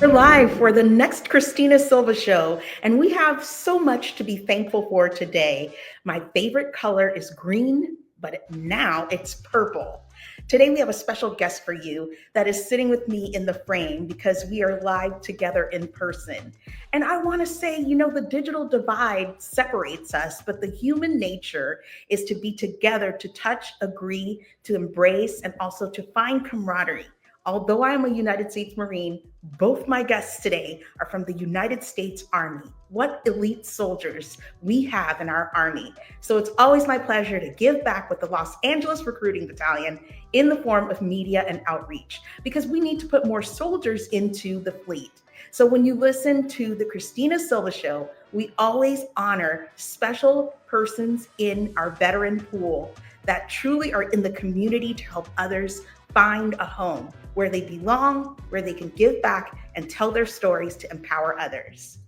We're live for the next Christina Silva show, and we have so much to be thankful for today. My favorite color is green, but now it's purple. Today, we have a special guest for you that is sitting with me in the frame because we are live together in person. And I want to say, the digital divide separates us, but the human nature is to be together, to touch, agree, to embrace, and also to find camaraderie. Although I am a United States Marine, both my guests today are from the United States Army. What elite soldiers we have in our Army. So it's always my pleasure to give back with the Los Angeles Recruiting Battalion in the form of media and outreach, because we need to put more soldiers into the fleet. So when you listen to the Christina Silva Show, we always honor special persons in our veteran pool that truly are in the community to help others find a home where they belong, where they can give back and tell their stories to empower others.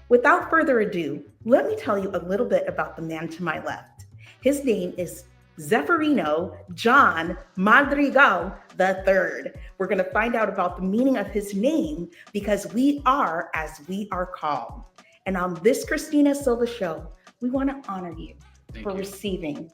Without further ado, let me tell you a little bit about the man to my left. His name is Zeferino John Madrigal III. We're going to find out about the meaning of his name because we are as we are called. And on this Christina Silva show, we want to honor you for receiving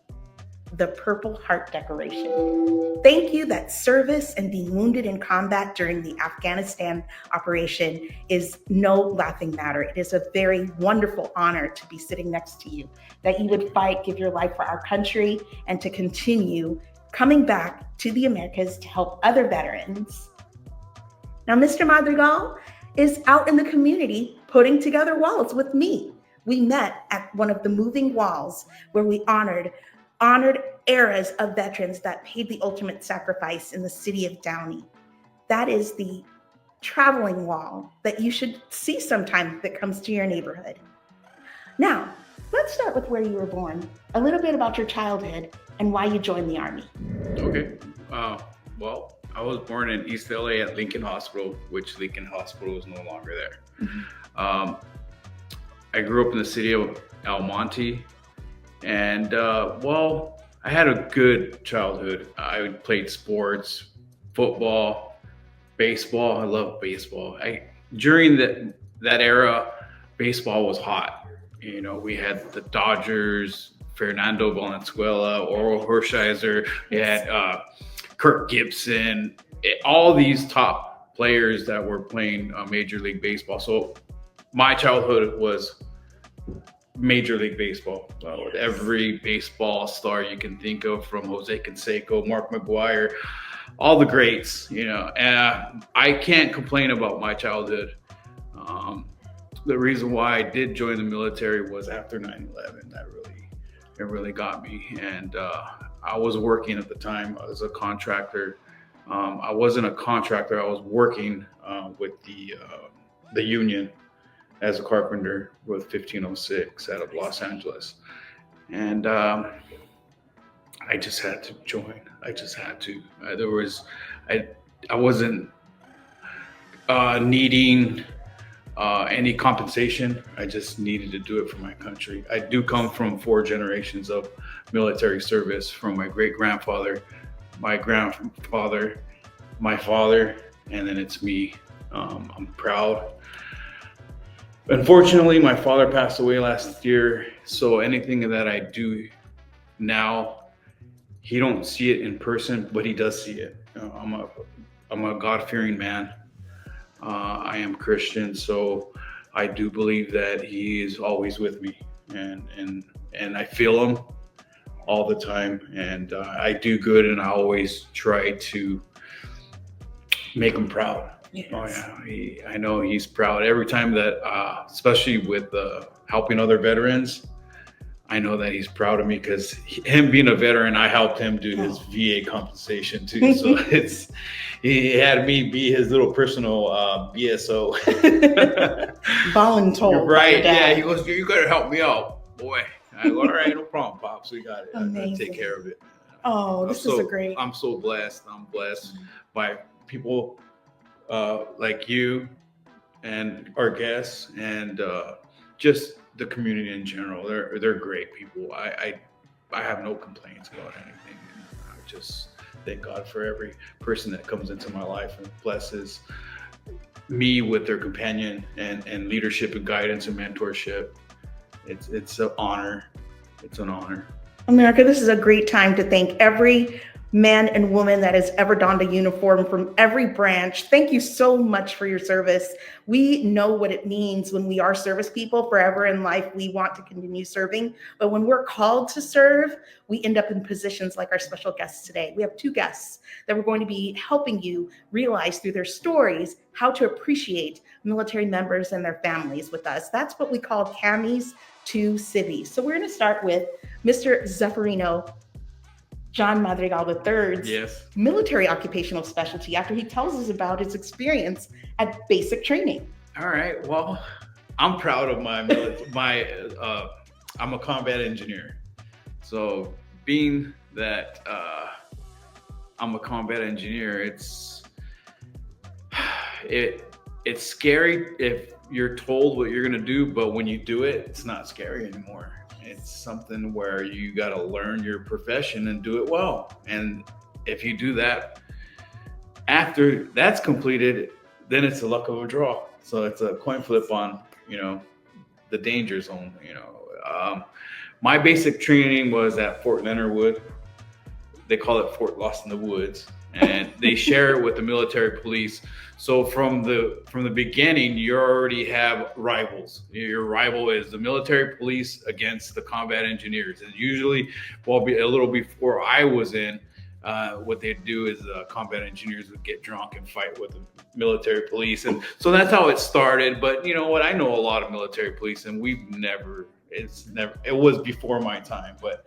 the Purple Heart Decoration. Thank you that service and being wounded in combat during the Afghanistan operation is no laughing matter. It is a very wonderful honor to be sitting next to you, that you would fight, give your life for our country, and to continue coming back to the Americas to help other veterans. Now, Mr. Madrigal is out in the community putting together walls with me. We met at one of the moving walls where we honored eras of veterans that paid the ultimate sacrifice in the city of Downey. That is the traveling wall that you should see sometime if it comes to your neighborhood. Now, let's start with where you were born, a little bit about your childhood and why you joined the Army. Okay. Well, I was born in East LA at Lincoln Hospital, which Lincoln Hospital is no longer there. Mm-hmm. I grew up in the city of El Monte. And I had a good childhood. I played sports, football, baseball. I love baseball. During that era, baseball was hot. We had the Dodgers, Fernando Valenzuela, Oral Hershiser. We had Kirk Gibson. All these top players that were playing Major League Baseball. So my childhood was Major League Baseball, with every baseball star you can think of, from Jose Canseco, Mark McGwire, all the greats, and I can't complain about my childhood. The reason why I did join the military was after 9/11. It really got me. And I was working at the time as a contractor. I wasn't a contractor. I was working with the union as a carpenter with 1506 out of Los Angeles. And I just had to join. I just had to. I wasn't needing any compensation. I just needed to do it for my country. I do come from 4 generations of military service, from my great-grandfather, my grandfather, my father, and then it's me. I'm proud. Unfortunately, my father passed away last year, so anything that I do now, he don't see it in person, but he does see it. I'm a God-fearing man. I am Christian, so I do believe that he is always with me, and I feel him all the time. And I do good, and I always try to make him proud. Yes. Oh yeah, I know he's proud every time that, especially with helping other veterans. I know that he's proud of me because him being a veteran, I helped him do his VA compensation too. So he had me be his little personal BSO. Voluntold. Right? Yeah. He goes, "You gotta help me out, boy." I go, "All right, no problem, pops. We got it. I'm gonna take care of it." Oh, this is a great. I'm so blessed. I'm blessed by people like you and our guests, and just the community in general. They're great people. I have no complaints about anything. I just thank God for every person that comes into my life and blesses me with their companion and leadership and guidance and mentorship. It's an honor. It's an honor. America, this is a great time to thank every man and woman that has ever donned a uniform from every branch. Thank you so much for your service. We know what it means when we are service people. Forever in life, we want to continue serving. But when we're called to serve, we end up in positions like our special guests today. We have two guests that we're going to be helping you realize through their stories how to appreciate military members and their families with us. That's what we call Cammy's to Civvies. So we're going to start with Mr. Zeferino John Madrigal III's Yes. military occupational specialty after he tells us about his experience at basic training. All right. Well, I'm proud of my I'm a combat engineer. So being that I'm a combat engineer, it's scary if you're told what you're going to do, but when you do it, it's not scary anymore. It's something where you got to learn your profession and do it well. And if you do that, after that's completed, then it's the luck of a draw. So it's a coin flip on, the danger zone. My basic training was at Fort Leonard Wood. They call it Fort Lost in the Woods, and they share it with the military police. So from the beginning, you already have rivals. Your rival is the military police against the combat engineers. And usually, a little before I was in, what they'd do is combat engineers would get drunk and fight with the military police. And so that's how it started. But you know what? I know a lot of military police, and it was before my time, but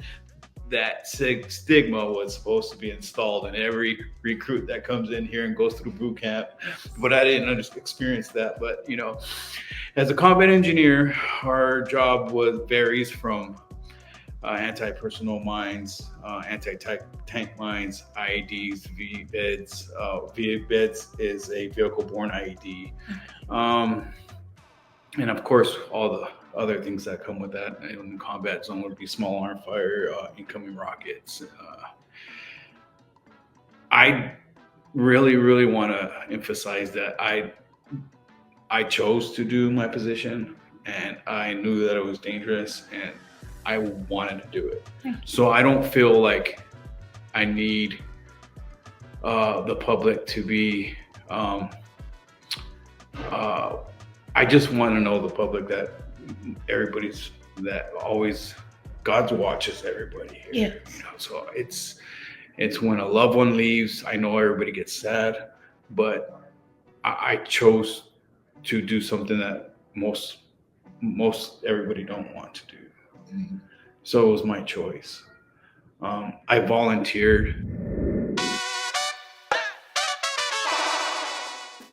that stigma was supposed to be installed in every recruit that comes in here and goes through boot camp. But I didn't experience that. But, as a combat engineer, our job varies from anti-personnel mines, anti-tank mines, IEDs, VBEDs. VBEDs is a vehicle-borne IED. And of course, all the other things that come with that in the combat zone would be small arm fire, incoming rockets. I really, really want to emphasize that I chose to do my position, and I knew that it was dangerous, and I wanted to do it. So I don't feel like I need the public to be. I just want to know the public that God watches everybody here. Yeah. So it's when a loved one leaves, I know everybody gets sad, but I chose to do something that most everybody don't want to do. So it was my choice. I volunteered